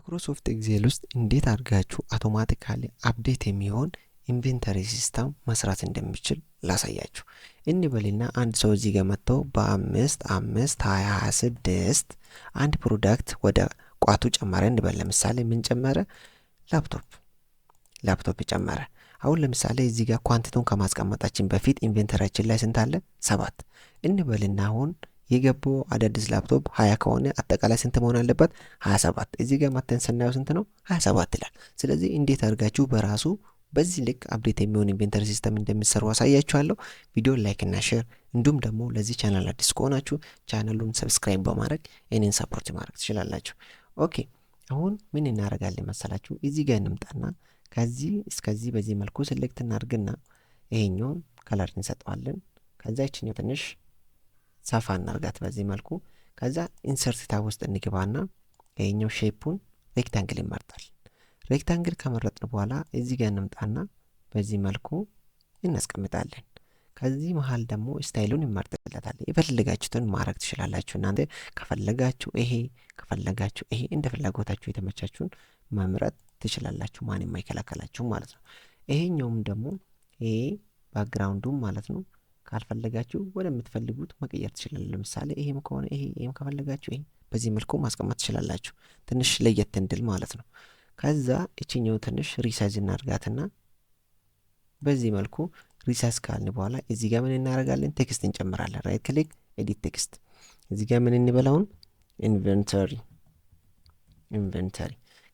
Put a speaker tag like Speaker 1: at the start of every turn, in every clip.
Speaker 1: ማይክሮሶፍት ኤክሴል ውስጥ እንዴት አድርጋችሁ አውቶማቲካሊ አፕዴት የሚሆን ኢንቬንተሪ ሲስተም መስራት እንደሚችል ላሳያችሁ። እንበልና አንድ ሰው እዚህ ጋር መጥቶ በ5/5/2026 አንድ ፕሮዳክት ወደ ቋቱ ጨመረ እንበል። ለምሳሌ ምን ጨመረ? ላፕቶፕ ጨመረ። አሁን ለምሳሌ እዚህ ጋር ኳንቲቲውን ከማስቀመጣችን በፊት ኢንቬንተሪያችን ላይ ስንት አለ? 7 እንበልና አሁን የገባው አዳዲስ ላፕቶፕ 20 ከሆነ አጠቃላይ ስንት መሆን አለበት? 27። እዚህ ጋር መተን ስናየው ስንት ነው? 27 ይላል። ስለዚህ እንዴት አድርጋችሁ በራሱ በዚህ ልክ አፕዴት የሚሆን ኢንቬንተሪ ሲስተም እንደሚሰሩ አሳያችኋለሁ። ቪዲዮ ላይክ እና ሼር እንዲሁም ደግሞ ለዚህ ቻናል አዲስ ከሆናችሁ ቻናሉን ሰብስክራይብ በማድረግ እኔን ሰፖርት ማድረግ ትችላላችሁ። ኦኬ አሁን ምን እናደርጋለን መሰላችሁ? እዚህ ጋር እንምጣና ከዚህ እስከዚህ በዚህ መልኩ ሴሌክት እናድርግና ይሄኛውን ከለር እንሰጠዋለን። ከዛ ይችኛው ትንሽ ሰፋ እናርጋት በዚህ መልኩ። ከዛ ኢንሰርት ታብ ውስጥ እንግባና ይሄኛው ሼፑን ሬክታንግል ይመርጣል። ሬክታንግል ከመረጥን በኋላ እዚህ ጋር እንምጣና በዚህ መልኩ እናስቀምጣለን። ከዚህ መሃል ደግሞ ስታይሉን ይመርጥለታል። የፈለጋችሁትን ማድረግ ትችላላችሁ። እናንተ ከፈለጋችሁ ይሄ ከፈለጋችሁ ይሄ እንደ ፍላጎታችሁ የተመቻችሁን መምረጥ ትችላላችሁ። ማንም አይከለከላችሁም ማለት ነው። ይሄኛውም ደግሞ ይሄ ባክግራውንዱም ማለት ነው ካልፈለጋችሁ ወደምትፈልጉት መቀየር ትችላላችሁ። ለምሳሌ ይሄም ከሆነ ይሄም ከፈለጋችሁ ይሄ በዚህ መልኩ ማስቀመጥ ትችላላችሁ። ትንሽ ለየት እንድል ማለት ነው። ከዛ እቺኛው ትንሽ ሪሳይዝ እናርጋትና በዚህ መልኩ ሪሳይዝ ካልን በኋላ እዚህ ጋር ምን እናደርጋለን? ቴክስት እንጨምራለን። ራይት ክሊክ ኤዲት ቴክስት። እዚህ ጋር ምን እንበላውን? ኢንቨንተሪ።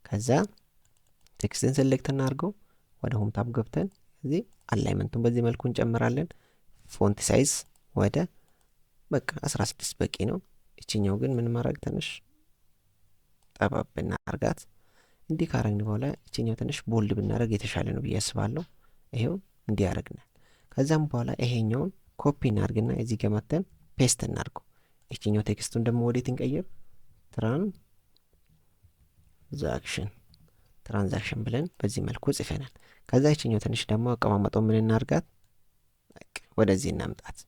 Speaker 1: ከዛ ቴክስትን ሴሌክት እናርገው። ወደ ሆም ታብ ገብተን እዚህ አላይመንቱን በዚህ መልኩ እንጨምራለን። ፎንት ሳይዝ ወደ በቃ 16 በቂ ነው። እቺኛው ግን ምን ማድረግ ትንሽ ጠባብ ብናርጋት። እንዲህ ካረግን በኋላ እቺኛው ትንሽ ቦልድ ብናደርግ የተሻለ ነው ብዬ አስባለሁ። ይሄው እንዲህ ያደርግናል። ከዛም በኋላ ይሄኛውን ኮፒ እናርግና እዚህ ጋር መተን ፔስት እናርገው። እቺኛው ቴክስቱን ደግሞ ወዴት እንቀይር? ትራንዛክሽን ብለን በዚህ መልኩ ጽፈናል። ከዛ እቺኛው ትንሽ ደግሞ አቀማመጠው ምን እናርጋት? ወደዚህ እናምጣት።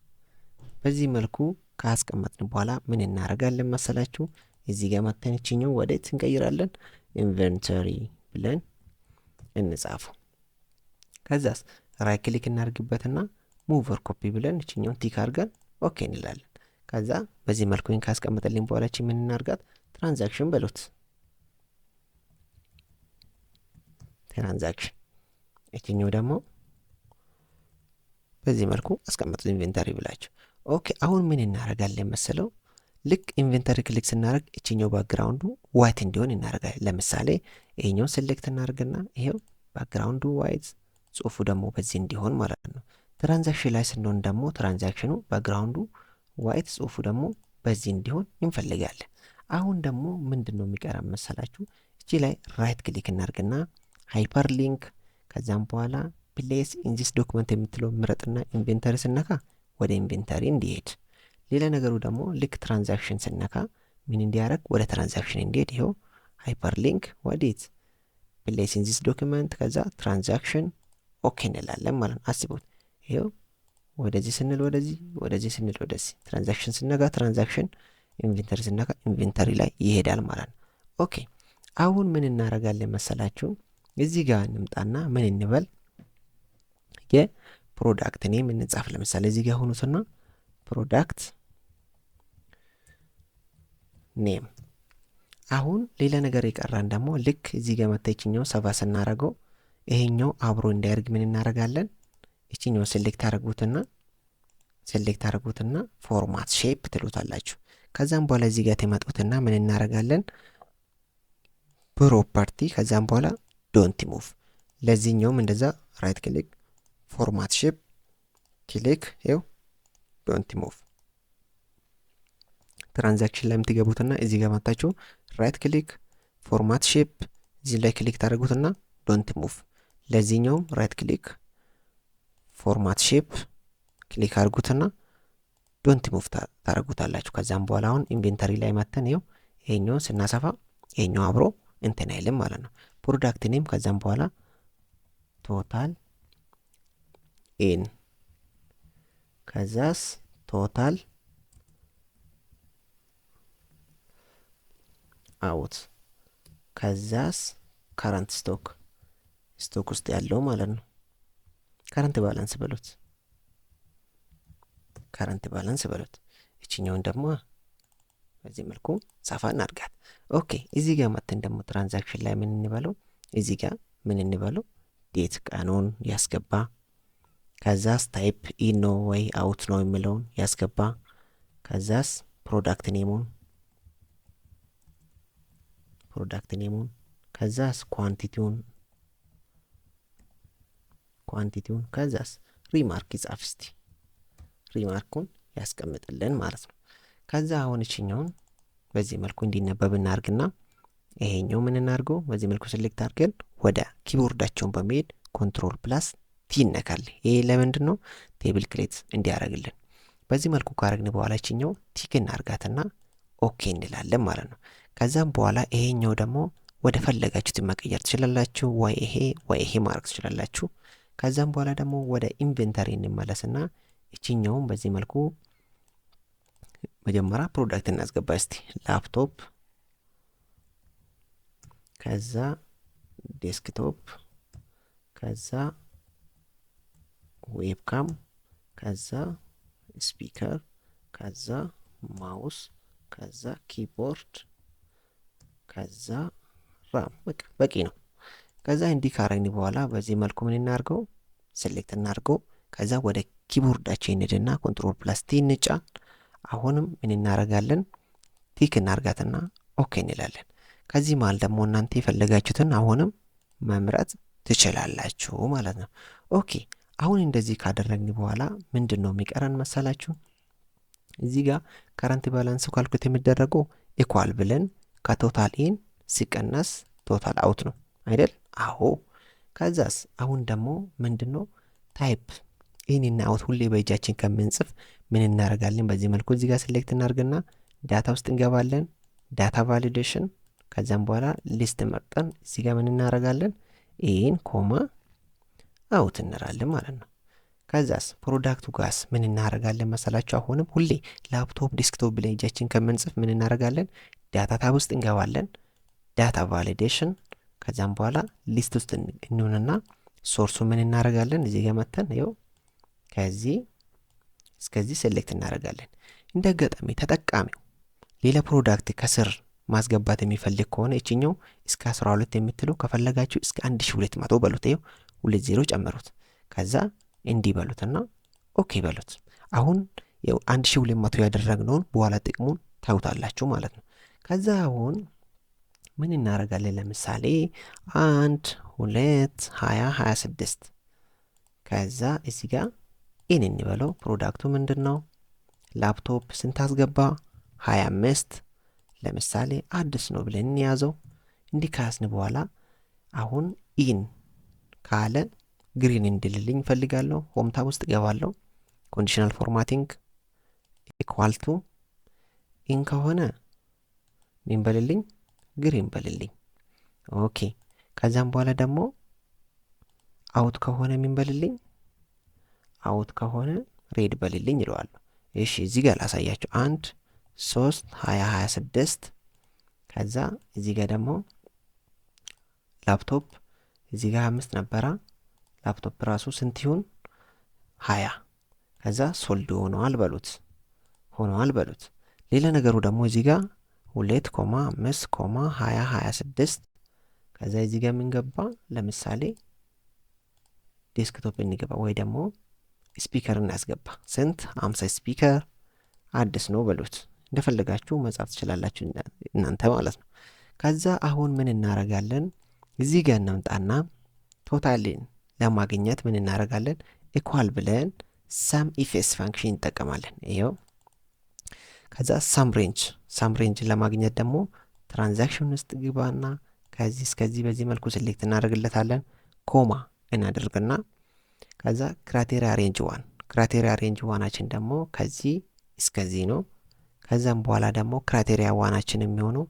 Speaker 1: በዚህ መልኩ ካስቀመጥን በኋላ ምን እናደርጋለን መሰላችሁ? እዚህ ጋር መተን እቺኛው ወዴት እንቀይራለን? ኢንቨንተሪ ብለን እንጻፈው። ከዛስ ራይት ክሊክ እናርግበትና ሙቨር ኮፒ ብለን እቺኛውን ቲክ አድርገን ኦኬ እንላለን። ከዛ በዚህ መልኩ ካስቀመጠልን በኋላ እቺ ምን እናርጋት? ትራንዛክሽን በሉት። ትራንዛክሽን እቺኛው ደግሞ በዚህ መልኩ አስቀምጡ ኢንቬንተሪ ብላችሁ። ኦኬ አሁን ምን እናደርጋለን መሰለው? ልክ ኢንቬንተሪ ክሊክ ስናደርግ እቺኛው ባክግራውንዱ ዋይት እንዲሆን እናደርጋለን። ለምሳሌ ይሄኛውን ሴሌክት እናደርግና ይሄው ባክግራውንዱ ዋይት፣ ጽሁፉ ደግሞ በዚህ እንዲሆን ማለት ነው። ትራንዛክሽን ላይ ስንሆን ደግሞ ትራንዛክሽኑ ባክግራውንዱ ዋይት፣ ጽሁፉ ደግሞ በዚህ እንዲሆን እንፈልጋለን። አሁን ደግሞ ምንድነው የሚቀረን መሰላችሁ? እቺ ላይ ራይት ክሊክ እናደርግና ሃይፐር ሊንክ ከዛም በኋላ ፕሌስ ኢን ዚስ ዶክመንት የምትለው ምረጥና ኢንቬንተሪ ስነካ ወደ ኢንቬንተሪ እንዲሄድ። ሌላ ነገሩ ደግሞ ልክ ትራንዛክሽን ስነካ ምን እንዲያደርግ? ወደ ትራንዛክሽን እንዲሄድ። ይሄው ሃይፐር ሊንክ ወዴት? ፕሌስ ኢን ዚስ ዶክመንት ከዛ ትራንዛክሽን ኦኬ እንላለን ማለት ነው። አስቡት። ይሄው ወደዚህ ስንል ወደዚህ፣ ወደዚህ ስንል ወደዚህ። ትራንዛክሽን ስነካ ትራንዛክሽን፣ ኢንቬንተሪ ስነካ ኢንቬንተሪ ላይ ይሄዳል ማለት ነው። ኦኬ አሁን ምን እናደርጋለን መሰላችሁ? እዚህ ጋር እንምጣና ምን እንበል? የፕሮዳክት ኔም እንጻፍ። ለምሳሌ እዚህ ጋር ሆኑትና ፕሮዳክት ኔም። አሁን ሌላ ነገር የቀራን ደግሞ ልክ እዚህ ጋር መታችኛው ሰባ ስናረገው ይሄኛው አብሮ እንዳያርግ ምን እናረጋለን? እቺኛው ሴሌክት አድርጉትና ፎርማት ሼፕ ትሉታላችሁ። ከዛም በኋላ እዚህ ጋር ተመጡትና ምን እናረጋለን? ፕሮፐርቲ ከዛም በኋላ ዶንት ሙቭ። ለዚህኛውም እንደዛ ራይት ክሊክ ፎርማት ሼፕ ክሊክ ይው ዶንት ሙቭ። ትራንዛክሽን ላይ የምትገቡትና እዚህ ጋር መጣችሁ ራይት ክሊክ ፎርማት ሼፕ እዚህ ላይ ክሊክ ታደርጉትና ዶንት ሙቭ። ለዚህኛውም ራይት ክሊክ ፎርማት ሼፕ ክሊክ አድርጉትና ዶንት ሙቭ ታደርጉታላችሁ። ከዛም በኋላ አሁን ኢንቬንተሪ ላይ መተን ይሄኛው ስናሰፋ ይሄኛው አብሮ እንትን አይልም ማለት ነው። ፕሮዳክት ኔም ከዛም በኋላ ቶታል ኢን ከዛስ ቶታል አውት ከዛስ ከረንት ስቶክ ውስጥ ያለው ማለት ነው። ከረንት ባላንስ በሉት፣ ከረንት ባላንስ በሉት። እችኛውን ደግሞ በዚህ መልኩ ሰፋ እናድርጋት። ኦኬ እዚህ ጋር መጥተን ደግሞ ትራንዛክሽን ላይ ምን እንበለው? እዚህ ጋር ምን እንበለው? ዴት ቀኑን ያስገባ። ከዛስ ታይፕ ኢን ነው ወይ አውት ነው የሚለውን ያስገባ። ከዛስ ፕሮዳክት ኔሙን ከዛስ ኳንቲቲውን ከዛስ ሪማርክ ይጻፍ። እስቲ ሪማርኩን ያስቀምጥልን ማለት ነው። ከዛ አሁን እችኛውን በዚህ መልኩ እንዲነበብ እናርግና ይሄኛው ምን እናርገው? በዚህ መልኩ ሴሌክት አድርገን ወደ ኪቦርዳቸውን በመሄድ ኮንትሮል ፕላስ ቲ ይነካል። ይሄ ለምንድን ነው? ቴብል ክሬት እንዲያደርግልን። በዚህ መልኩ ካረግን በኋላ እችኛው ቲክ እናርጋትና ኦኬ እንላለን ማለት ነው። ከዛም በኋላ ይሄኛው ደግሞ ወደ ፈለጋችሁት መቀየር ትችላላችሁ። ወይ ይሄ ማድረግ ትችላላችሁ። ከዛም በኋላ ደግሞ ወደ ኢንቬንተሪ እንመለስና እችኛውን በዚህ መልኩ መጀመሪያ ፕሮዳክት እናስገባ። እስቲ ላፕቶፕ፣ ከዛ ዴስክቶፕ፣ ከዛ ዌብካም፣ ከዛ ስፒከር፣ ከዛ ማውስ፣ ከዛ ኪቦርድ፣ ከዛ ራም። በቂ ነው። ከዛ እንዲህ ካረግን በኋላ በዚህ መልኩ ምን እናርገው? ሴሌክት እናርገው። ከዛ ወደ ኪቦርዳችን እንሄድና ኮንትሮል ፕላስ ቲ እንጫን። አሁንም ምን እናረጋለን? ቲክ እናርጋትና ኦኬ እንላለን። ከዚህ መሃል ደግሞ እናንተ የፈለጋችሁትን አሁንም መምረጥ ትችላላችሁ ማለት ነው። ኦኬ አሁን እንደዚህ ካደረግን በኋላ ምንድን ነው የሚቀረን መሰላችሁ? እዚህ ጋር ከረንት ባላንስ ካልኩሌት የሚደረገው ኢኳል ብለን ከቶታል ኢን ሲቀነስ ቶታል አውት ነው አይደል? አዎ። ከዛስ አሁን ደግሞ ምንድነው ታይፕ ኢን እና አውት ሁሌ በእጃችን ከምንጽፍ ምን እናደርጋለን? በዚህ መልኩ እዚህ ጋር ሴሌክት እናርግና ዳታ ውስጥ እንገባለን። ዳታ ቫሊዴሽን። ከዛም በኋላ ሊስት መርጠን እዚህ ጋር ምን እናደርጋለን? ኢን ኮማ አውት እንላለን ማለት ነው። ከዛስ ፕሮዳክቱ ጋስ ምን እናደርጋለን መሰላችሁ? አሁንም ሁሌ ላፕቶፕ ዲስክቶፕ ብለን እጃችን ከምንጽፍ ምን እናደርጋለን? ዳታ ታብ ውስጥ እንገባለን። ዳታ ቫሊዴሽን። ከዛም በኋላ ሊስት ውስጥ እንሆንና ሶርሱ ምን እናደርጋለን? እዚህ ጋር መተን ይኸው ከዚህ እስከዚህ ሴሌክት እናደርጋለን። እንደ አጋጣሚ ተጠቃሚው ሌላ ፕሮዳክት ከስር ማስገባት የሚፈልግ ከሆነ እችኛው እስከ 12 የምትለው ከፈለጋችሁ እስከ 1200 በሉት። ይኸው 20 ጨምሩት። ከዛ እንዲህ በሉትና ኦኬ በሉት። አሁን ይኸው 1200 ያደረግነውን በኋላ ጥቅሙን ታዩታላችሁ ማለት ነው። ከዛ አሁን ምን እናደርጋለን? ለምሳሌ 1 2 20 26 ከዛ እዚህ ጋር ኢን እንበለው። ፕሮዳክቱ ምንድን ነው? ላፕቶፕ ስንት አስገባ? 25 ለምሳሌ አዲስ ነው ብለን እንያዘው። እንዲህ ካስን በኋላ አሁን ኢን ካለ ግሪን እንድልልኝ ፈልጋለሁ። ሆም ታብ ውስጥ ገባለሁ። ኮንዲሽናል ፎርማቲንግ ኢኳል ቱ ኢን ከሆነ ምን በልልኝ? ግሪን በልልኝ። ኦኬ ከዛም በኋላ ደግሞ አውት ከሆነ ምን በልልኝ? አውት ከሆነ ሬድ በልልኝ ይለዋለሁ። እሺ እዚህ ጋር ላሳያችሁ። 1 3 20 26 ከዛ እዚህ ጋር ደግሞ ላፕቶፕ እዚህ ጋር 5 ነበራ። ላፕቶፕ ራሱ ስንት ይሁን? 20 ከዛ ሶልድ ሆኗል በሉት። ሌላ ነገሩ ደግሞ እዚህ ጋር 2,5,20 26 ከዛ እዚህ ጋር የምንገባ ለምሳሌ ዴስክቶፕ እንገባ ወይ ደግሞ ስፒከር እናስገባ። ስንት? 50 ስፒከር አዲስ ነው በሉት። እንደፈለጋችሁ መጻፍ ትችላላችሁ እናንተ ማለት ነው። ከዛ አሁን ምን እናረጋለን? እዚህ ጋር እናምጣና ቶታልን ለማግኘት ምን እናረጋለን? ኢኳል ብለን ሳም ኢፌስ ፋንክሽን እንጠቀማለን። ይሄው ከዛ ሳም ሬንጅ ለማግኘት ደግሞ ትራንዛክሽን ውስጥ ግባና ከዚህ እስከዚህ በዚህ መልኩ ሴሌክት እናደርግለታለን። ኮማ እናደርግና ከዛ ክራይቴሪያ ሬንጅ ዋናችን ደግሞ ከዚህ እስከዚህ ነው። ከዛም በኋላ ደግሞ ክራይቴሪያ ዋናችን የሚሆነው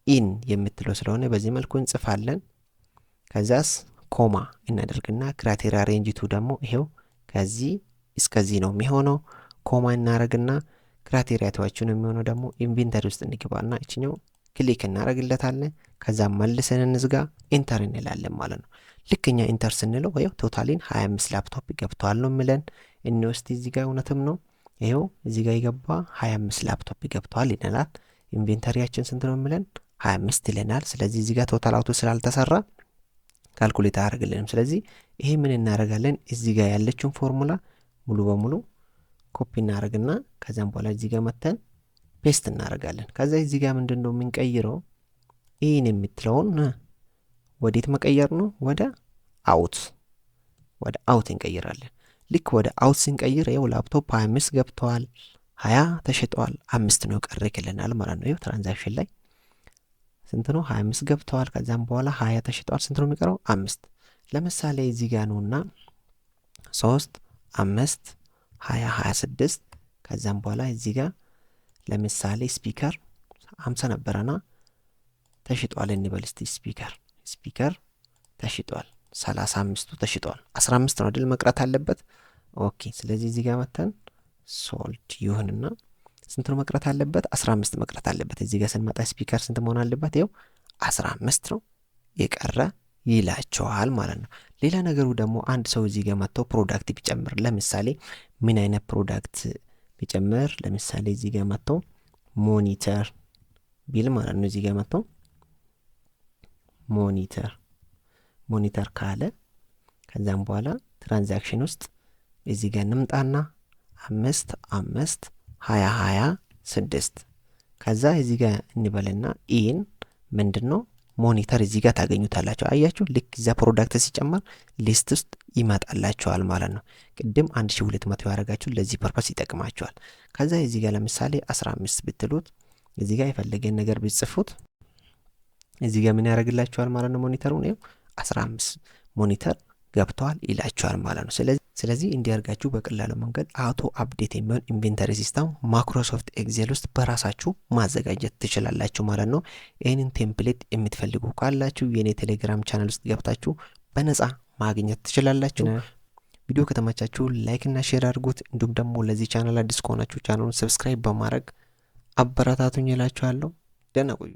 Speaker 1: ኢን የምትለው ስለሆነ በዚህ መልኩ እንጽፋለን። ከዛስ ኮማ እናደርግና ክራይቴሪያ ሬንጅ ቱ ደግሞ ይሄው ከዚህ እስከዚህ ነው የሚሆነው። ኮማ እናደርግና ክራይቴሪያ ቱዋችን የሚሆነው ደግሞ ኢንቬንተሪ ውስጥ እንግባና እችኛው ክሊክ እናደርግለታለን። ከዛ መልሰን እንዝጋ፣ ኢንተር እንላለን ማለት ነው። ልክ እኛ ኢንተር ስንለው ይኸው ቶታሊን 25 ላፕቶፕ ገብተዋል ነው የሚለን። እንወስድ እዚህ ጋር እውነትም ነው። ይኸው እዚህ ጋር የገባ 25 ላፕቶፕ ገብተዋል ይለናል። ኢንቬንተሪያችን ስንት ነው የሚለን 25 ይለናል። ስለዚህ እዚህ ጋር ቶታል አውቶ ስላልተሰራ ካልኩሌት አያደርግልንም። ስለዚህ ይሄ ምን እናደርጋለን? እዚህ ጋር ያለችውን ፎርሙላ ሙሉ በሙሉ ኮፒ እናደርግና ከዛም በኋላ እዚህ ጋር መተን ፔስት እናደርጋለን። ከዛ እዚህ ጋር ምንድን ነው የምንቀይረው? ይህን የምትለውን ወዴት መቀየር ነው? ወደ አውት እንቀይራለን። ልክ ወደ አውት ስንቀይር ይኸው ላፕቶፕ 25 ገብተዋል፣ 20 ተሽጠዋል፣ 5 ነው ቀርክልናል ማለት ነው። ይኸው ትራንዛክሽን ላይ ስንት ነው? 25 ገብተዋል። ከዛም በኋላ 20 ተሽጠዋል። ስንት ነው የሚቀረው? 5። ለምሳሌ እዚህ ጋር ነውና 3 5 20 26 ከዛም በኋላ እዚህ ጋር ለምሳሌ ስፒከር 50 ነበረና ተሽጧል እንበል እስቲ። ስፒከር ተሽጧል፣ 35ቱ ተሽጧል። 15 ነው አይደል መቅረት አለበት። ኦኬ። ስለዚህ እዚህ ጋር መተን ሶልድ ይሁንና ስንት ነው መቅረት አለበት? 15 መቅረት አለበት። እዚህ ጋር ስንመጣ ስፒከር ስንት መሆን አለበት? ይኸው 15 ነው የቀረ ይላቸዋል ማለት ነው። ሌላ ነገሩ ደግሞ አንድ ሰው እዚህ ጋር መጥቶ ፕሮዳክት ቢጨምር፣ ለምሳሌ ምን አይነት ፕሮዳክት ቢጨምር፣ ለምሳሌ እዚህ ጋር መጥቶ ሞኒተር ቢል ማለት ነው። እዚህ ጋር መጥቶ ሞኒተር ካለ ከዛም በኋላ ትራንዛክሽን ውስጥ እዚህ ጋር እንምጣና 5 5 20 26 ከዛ እዚህ ጋር እንበልና ኢን ምንድን ነው ሞኒተር እዚህ ጋር ታገኙታላችሁ። አያችሁ ልክ እዛ ፕሮዳክት ሲጨመር ሊስት ውስጥ ይመጣላችኋል ማለት ነው። ቅድም 1200 ያደረጋችሁ ለዚህ ፐርፐስ ይጠቅማችኋል። ከዛ እዚህ ጋር ለምሳሌ 15 ብትሉት እዚህ ጋር የፈለገን ነገር ብትጽፉት እዚህ ጋር ምን ያደርግላችኋል ማለት ነው። ሞኒተሩ ነው 15 ሞኒተር ገብተዋል ይላችኋል ማለት ነው። ስለዚህ እንዲያርጋችሁ በቀላሉ መንገድ አውቶ አፕዴት የሚሆን ኢንቬንተሪ ሲስተም ማይክሮሶፍት ኤክሴል ውስጥ በራሳችሁ ማዘጋጀት ትችላላችሁ ማለት ነው። ይህንን ቴምፕሌት የምትፈልጉ ካላችሁ የኔ ቴሌግራም ቻናል ውስጥ ገብታችሁ በነፃ ማግኘት ትችላላችሁ። ቪዲዮ ከተመቻችሁ ላይክ እና ሼር አድርጉት። እንዲሁም ደግሞ ለዚህ ቻናል አዲስ ከሆናችሁ ቻናሉን ሰብስክራይብ በማድረግ አበረታቱኝ እላችኋለሁ። ደህና ቆዩ።